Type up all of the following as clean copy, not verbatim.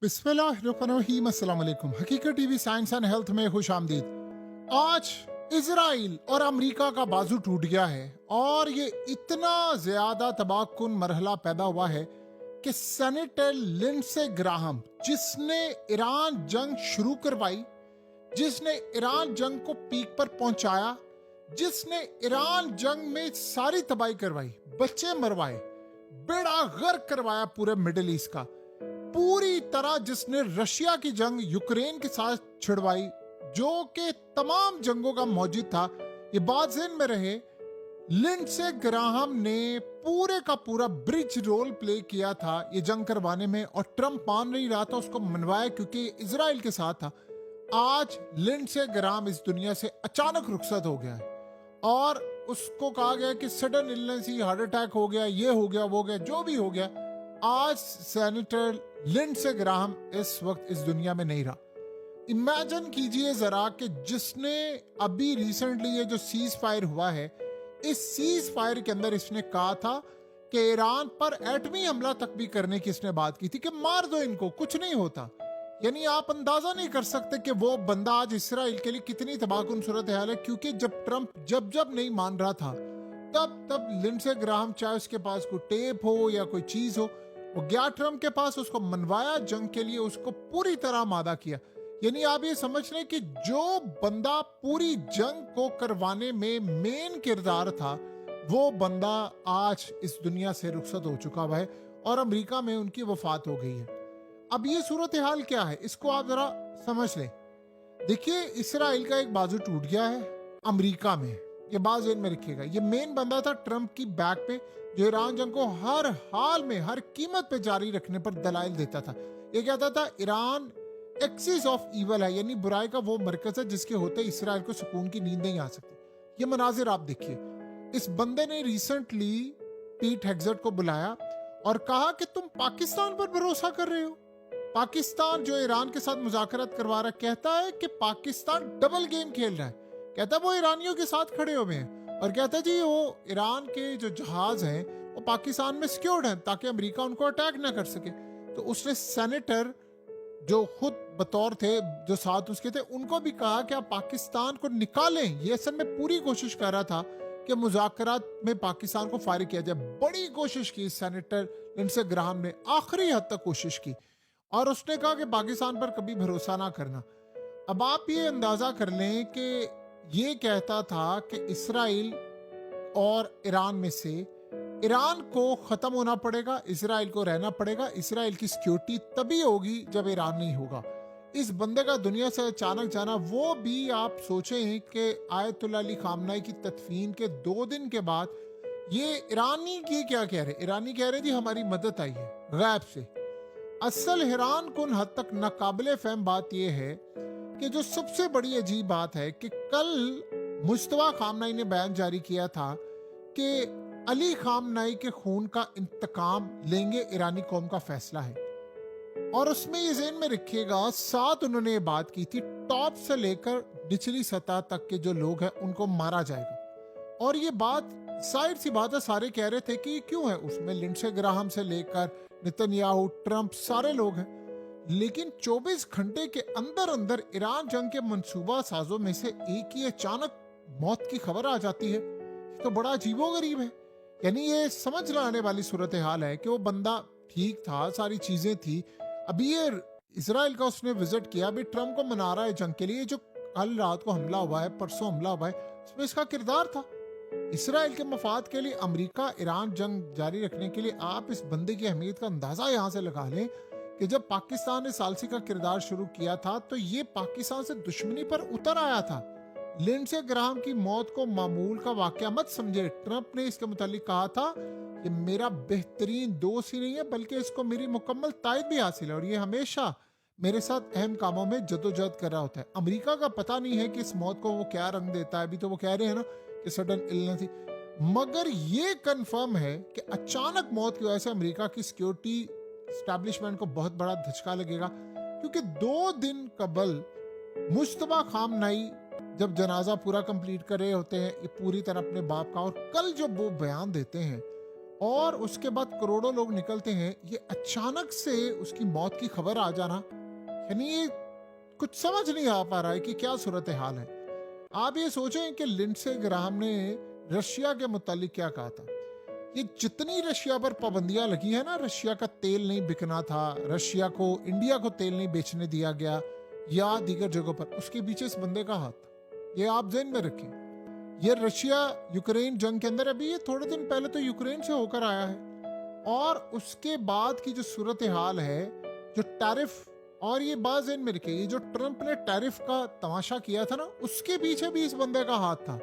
बिस्मिल्लाहिर्रहमानिर्रहीम, अस्सलाम वालेकुम। हकीकत टीवी साइंस एंड हेल्थ में खुश आमदीद। आज इजराइल और अमेरिका का बाजू टूट गया है और ये इतना ज्यादा तबाहकुन मरहला पैदा हुआ है कि सेनेटर लिंडसे ग्राहम, जिसने ईरान जंग शुरू करवाई, जिसने ईरान जंग को पीक पर पहुंचाया, जिसने ईरान जंग में सारी तबाही करवाई, बच्चे मरवाए, बेड़ा गर्क करवाया पूरे मिडिल ईस्ट का, पूरी तरह जिसने रशिया की जंग यूक्रेन के साथ छिड़वाई, जो कि तमाम जंगों का मौजूद था, ये बात ज़हन में रहे। लिंडसे ग्राहम ने पूरे का पूरा ब्रिज रोल प्ले किया था ये जंग करवाने में, और ट्रंप मान नहीं रहा था, उसको मनवाया क्योंकि इजराइल के साथ था। आज लिंडसे ग्राहम इस दुनिया से अचानक रुखसत हो गया है और उसको कहा गया कि सडन इलनेस ही, हार्ट अटैक हो गया, ये हो गया, वो हो गया, जो भी हो गया। आज सेनेटर लिंडसे ग्राहम इस वक्त इस दुनिया में नहीं रहा। इमेजिन कीजिए जरा कि जिसने अभी रिसेंटली ये जो सीज फायर हुआ है, इस सीज फायर के अंदर इसने कहा था कि ईरान पर एटमी हमला तक भी करने की इसने बात की थी कि मार दो इनको, कुछ नहीं होता। यानी आप अंदाजा नहीं कर सकते कि वो बंदा आज इसराइल के लिए कितनी तबाहकुन सूरत हाल है, क्योंकि जब ट्रंप जब नहीं मान रहा था, तब लिंडसे ग्राहम, चाहे उसके पास कोई टेप हो या कोई चीज हो, वो गया ट्रंप के पास, उसको मनवाया जंग के लिए, उसको पूरी तरह आमादा किया। यानी आप ये समझ लें कि जो बंदा पूरी जंग को करवाने में मेन किरदार था, वो बंदा आज इस दुनिया से रुखसत हो चुका हुआ है और अमेरिका में उनकी वफात हो गई है। अब ये सूरत हाल क्या है, इसको आप जरा समझ लें। देखिए, इसराइल का एक बाजू टूट गया है अमेरिका में, ये बात ज़हन में रखिएगा। ये मेन बंदा था ट्रंप की बैक पे, जो ईरान जंग को हर हाल में, हर कीमत पे जारी रखने पर दलाइल देता था। ये कहता था ईरान एक्सिस ऑफ ईवल है, यानी बुराई का वो मरकज है जिसके होते इसराइल को सुकून की नींद नहीं आ सकती। ये मनाजिर आप देखिए। इस बंदे ने रिसेंटली पीट हेग्सेट को बुलाया और कहा कि तुम पाकिस्तान पर भरोसा कर रहे हो। पाकिस्तान जो ईरान के साथ मुज़ाकरात करवा रहा है, कहता है कि पाकिस्तान डबल गेम खेल रहा है। कहता है वो ईरानियों के साथ खड़े हुए हैं और कहता है जी वो ईरान के जो जहाज हैं वो पाकिस्तान में सिक्योर्ड हैं ताकि अमेरिका उनको अटैक ना कर सके। तो उसने सेनेटर जो खुद बतौर थे, जो साथ उसके थे, उनको भी कहा कि आप पाकिस्तान को निकालें। ये असल में पूरी कोशिश कर रहा था कि मुज़ाकरात में पाकिस्तान को फारिग किया जाए। बड़ी कोशिश की सेनेटर लिंडसे ग्राहम ने, आखिरी हद तक कोशिश की, और उसने कहा कि पाकिस्तान पर कभी भरोसा ना करना। अब आप ये अंदाजा कर लें कि ये कहता था कि इसराइल और ईरान में से ईरान को खत्म होना पड़ेगा, इसराइल को रहना पड़ेगा, इसराइल की सिक्योरिटी तभी होगी जब ईरान नहीं होगा। इस बंदे का दुनिया से अचानक जाना, वो भी आप सोचें कि आयतुल्लाह अली खामनाई की तदफीन के 2 दिन के बाद ये ईरानी की क्या कह रहे, ईरानी कह रहे जी हमारी मदद आई है गैब से। असल हैरान कुन हद तक नाकाबिले फहम बात यह है कि जो सबसे बड़ी अजीब बात है कि कल मुस्तफा खामनाई ने बयान जारी किया था कि अली खामनाई के खून का इंतकाम लेंगे, ईरानी कौम का फैसला है। और उसमें ये ज़हन में रखिएगा, साथ उन्होंने ये बात की थी, टॉप से लेकर निचली सतह तक के जो लोग हैं उनको मारा जाएगा। और ये बात साइड सी बात है, सारे कह रहे थे कि क्यों है, उसमें लिंडसे ग्राहम से लेकर नेतन्याहू, ट्रंप, सारे लोग हैं। लेकिन 24 घंटे के अंदर अंदर ईरान जंग के मंसूबा साजों में से एक ही अचानक मौत की खबर आ जाती है। तो बड़ा अजीबोगरीब है। यानी ये समझ लाने वाली सूरत हाल है कि वो बंदा ठीक था, सारी चीजें थी। अभी ये इसराइल का उसने विजिट किया, अभी ट्रंप को मना रहा है जंग के लिए। जो कल रात को हमला हुआ है, परसों हमला हुआ है, उसमें इसका किरदार था। इसराइल के मफाद के लिए अमेरिका ईरान जंग जारी रखने के लिए, आप इस बंदे की अहमियत का अंदाजा यहाँ से लगा लें कि जब पाकिस्तान ने सालसी का किरदार शुरू किया था तो ये पाकिस्तान से दुश्मनी पर उतर आया था। लिंडसे ग्राहम की मौत को मामूल का वाकया मत समझे। ट्रंप ने इसके मुतालिक कहा था कि मेरा बेहतरीन दोस्त ही नहीं है बल्कि इसको मेरी मुकम्मल तायद भी हासिल है और ये हमेशा मेरे साथ अहम कामों में जदोजहद कर रहा होता है। अमेरिका का पता नहीं है कि इस मौत को वो क्या रंग देता है। अभी तो वो कह रहे हैं ना कि सडन इलनेस थी, मगर ये कंफर्म है कि अचानक मौत की वजह से अमेरिका की सिक्योरिटी एस्टैब्लिशमेंट को बहुत बड़ा धचका लगेगा। क्योंकि 2 दिन कबल मुस्तफा खामनाई जब जनाजा पूरा कंप्लीट कर रहे होते हैं, ये पूरी तरह अपने बाप का, और कल जब वो बयान देते हैं और उसके बाद करोड़ों लोग निकलते हैं, ये अचानक से उसकी मौत की खबर आ जाना, यानी ये कुछ समझ नहीं आ पा रहा है कि क्या सूरत हाल है। आप ये सोचें कि लिंडसे ग्राहम ने रशिया के मुतालिक क्या कहा था। ये जितनी रशिया पर पाबंदियां लगी है ना, रशिया का तेल नहीं बिकना था, रशिया को इंडिया को तेल नहीं बेचने दिया गया या दीगर जगहों पर, उसके पीछे इस बंदे का हाथ था। ये आप ध्यान में रखें। ये रशिया यूक्रेन जंग के अंदर, अभी ये थोड़े दिन पहले तो यूक्रेन से होकर आया है, और उसके बाद की जो सूरत हाल है, जो टैरिफ, और ये बात ध्यान में रखिए, ये जो ट्रंप ने टैरिफ का तमाशा किया था ना, उसके पीछे भी इस बंदे का हाथ था।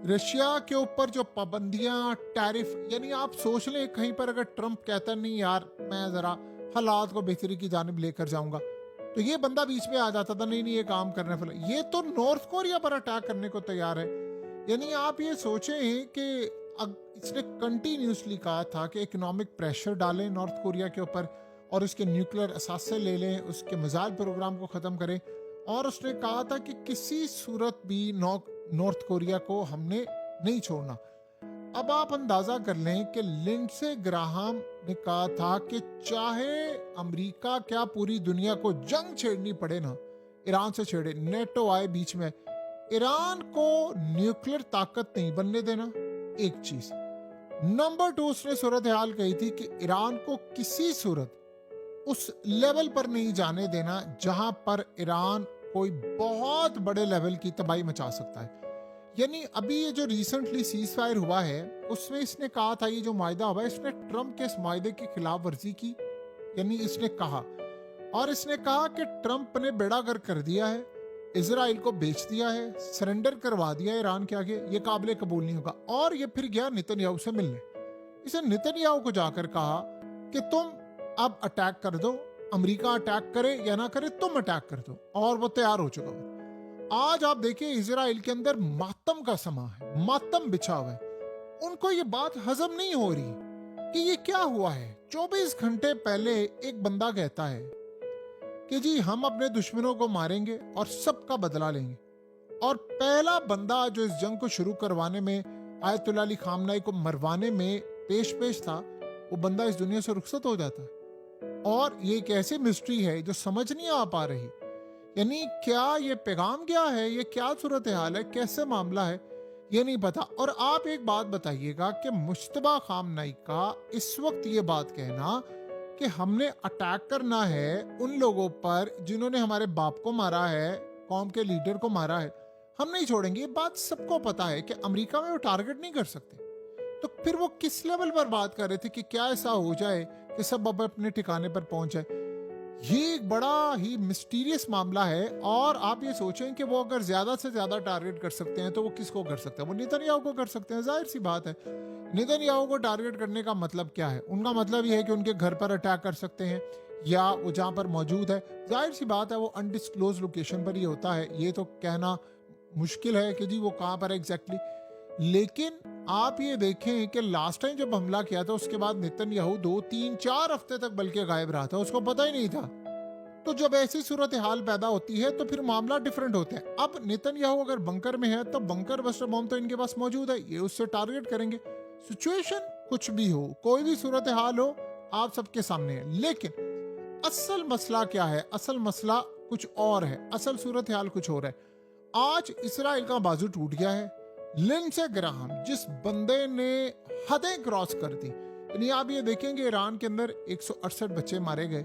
रशिया के ऊपर जो पाबंदियां, टैरिफ, यानी आप सोच लें कहीं पर अगर ट्रंप कहता नहीं यार मैं जरा हालात को बेहतरी की जानिब लेकर जाऊंगा, तो ये बंदा बीच में आ जाता था, नहीं नहीं ये काम करने वाला, ये तो नॉर्थ कोरिया पर अटैक करने को तैयार है। यानी आप ये सोचें कि इसने कंटिन्यूसली कहा था कि इकोनॉमिक प्रेशर डालें नॉर्थ कोरिया के ऊपर और उसके न्यूक्लियर असासे ले लें, उसके मिसाइल प्रोग्राम को ख़त्म करें, और उसने कहा था कि किसी सूरत भी नॉर्थ कोरिया को हमने नहीं छोड़ना। अब आप अंदाजा कर लें कि लिंडसे ग्राहम ने कहा था कि चाहे अमेरिका क्या पूरी दुनिया को जंग छेड़नी पड़े ना, ईरान से छेड़े, नेटो आए बीच में, ईरान को न्यूक्लियर ताकत नहीं बनने देना, एक चीज। नंबर 2, उसने सूरत हाल कही थी कि ईरान को किसी सूरत उस लेवल पर नहीं जाने देना जहां पर ईरान कोई बहुत बड़े लेवल की तबाही मचा सकता है। यानी अभी ये जो रिसेंटली सीज फायर हुआ है, उसमें इसने कहा था, ये जो मायदा हुआ है, इसने ट्रंप के इस मायदे की खिलाफ वर्जी की, यानी इसने कहा, और इसने कहा कि ट्रंप ने बेड़ा गर्क कर दिया है, इजराइल को बेच दिया है, सरेंडर करवा दिया है ईरान के आगे, ये काबिल कबूल नहीं होगा। और ये फिर गया नेतन्याहू से मिलने, इसे नेतन्याहू को जाकर कहा कि तुम अब अटैक कर दो, अमेरिका अटैक करे या ना करे, तुम अटैक कर दो, और वो तैयार हो चुका है। आज आप देखिए इजराइल के अंदर मातम का समा है, मातम बिछा हुआ है, उनको ये बात हजम नहीं हो रही कि ये क्या हुआ है। 24 घंटे पहले एक बंदा कहता है कि जी हम अपने दुश्मनों को मारेंगे और सबका बदला लेंगे, और पहला बंदा जो इस जंग को शुरू करवाने में, आयतुल्लाह अली खामनाई को मरवाने में पेश था, वो बंदा इस दुनिया से रुखसत हो जाता है। और ये एक ऐसी मिस्ट्री है जो समझ नहीं आ पा रही, यानी क्या ये पैगाम क्या है, ये क्या सूरत हाल है, कैसे मामला है, ये नहीं पता। और आप एक बात बताइएगा कि मुश्तबा खामनाई का इस वक्त ये बात कहना कि हमने अटैक करना है उन लोगों पर जिन्होंने हमारे बाप को मारा है, कौम के लीडर को मारा है, हम नहीं छोड़ेंगे, ये बात सबको पता है कि अमेरिका में वो टारगेट नहीं कर सकते, तो फिर वो किस लेवल पर बात कर रहे थे कि क्या ऐसा हो जाए कि सब अब अपने ठिकाने पर पहुंच जाए। ये एक बड़ा ही मिस्टीरियस मामला है। और आप ये सोचें कि वो अगर ज्यादा से ज्यादा टारगेट कर सकते हैं तो वो किसको कर सकते हैं, वो नेतन्याहू को कर सकते हैं, जाहिर सी बात है। नेतन्याहू को टारगेट करने का मतलब क्या है, उनका मतलब ये है कि उनके घर पर अटैक कर सकते हैं या वो जहां पर मौजूद है, जाहिर सी बात है वो अनडिस्क्लोज लोकेशन पर ही होता है, ये तो कहना मुश्किल है कि जी वो कहां पर एग्जैक्टली। लेकिन आप ये देखें कि लास्ट टाइम जब हमला किया था उसके बाद नेतन्याहू 2, 3, 4 हफ्ते तक बल्कि गायब रहा था, उसको पता ही नहीं था। तो जब ऐसी सूरत हाल पैदा होती है तो फिर मामला डिफरेंट होता है। अब नेतन्याहू अगर बंकर में है तो बंकर बस्टर बॉम्ब तो इनके पास मौजूद है, ये उससे टारगेट करेंगे। सिचुएशन कुछ भी हो, कोई भी सूरत हाल हो, आप सबके सामने है। लेकिन असल मसला क्या है, असल मसला कुछ और है, असल सूरत हाल कुछ और है। आज इसराइल का बाजू टूट गया है। लिंडसे ग्राहम जिस बंदे ने हदें क्रॉस कर दी, यानी आप ये देखेंगे ईरान के अंदर 168 बच्चे मारे गए,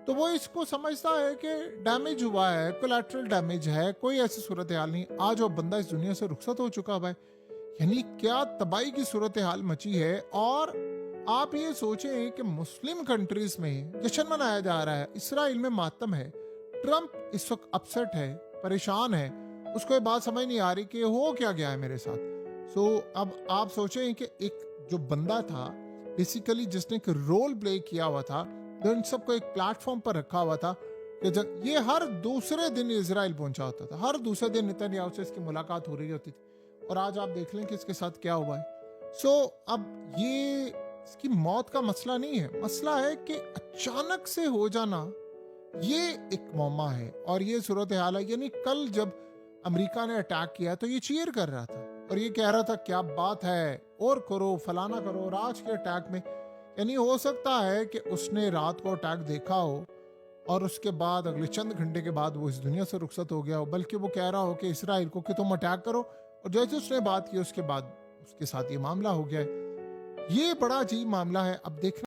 तो वो इसको समझता है कि डैमेज हुआ है, कोलैटरल डैमेज है, कोई ऐसी सूरत हाल नहीं। आज वो बंदा इस दुनिया से रुखसत हो चुका है। यानी क्या तबाही की सूरत हाल मची है। और आप ये सोचें कि मुस्लिम कंट्रीज में जश्न मनाया जा रहा है, इसराइल में मातम है, ट्रंप इस वक्त अपसेट है, परेशान है, उसको ये बात समझ नहीं आ रही कि हो क्या गया है मेरे साथ। सो अब आप सोचें कि एक जो बंदा था बेसिकली जिसने एक रोल प्ले किया हुआ था, जो इन सबको एक प्लेटफॉर्म पर रखा हुआ था कि जब ये हर दूसरे दिन इजराइल पहुंचा होता था, हर दूसरे दिन नेतन्याहू से इसकी मुलाकात हो रही होती थी, और आज आप देख लें कि इसके साथ क्या हुआ है। सो अब ये इसकी मौत का मसला नहीं है, मसला है कि अचानक से हो जाना ये एक मौमा है और ये सूरत हाल है। यानी कल जब अमेरिका ने अटैक किया तो ये चीयर कर रहा था और ये कह रहा था क्या बात है, और करो, फलाना करो, और आज के अटैक में यानी हो सकता है कि उसने रात को अटैक देखा हो और उसके बाद अगले चंद घंटे के बाद वो इस दुनिया से रुखसत हो गया हो, बल्कि वो कह रहा हो कि इसराइल को कि तुम अटैक करो, और जैसे उसने बात की उसके बाद उसके साथ ये मामला हो गया है। ये बड़ा अजीब मामला है। अब देखना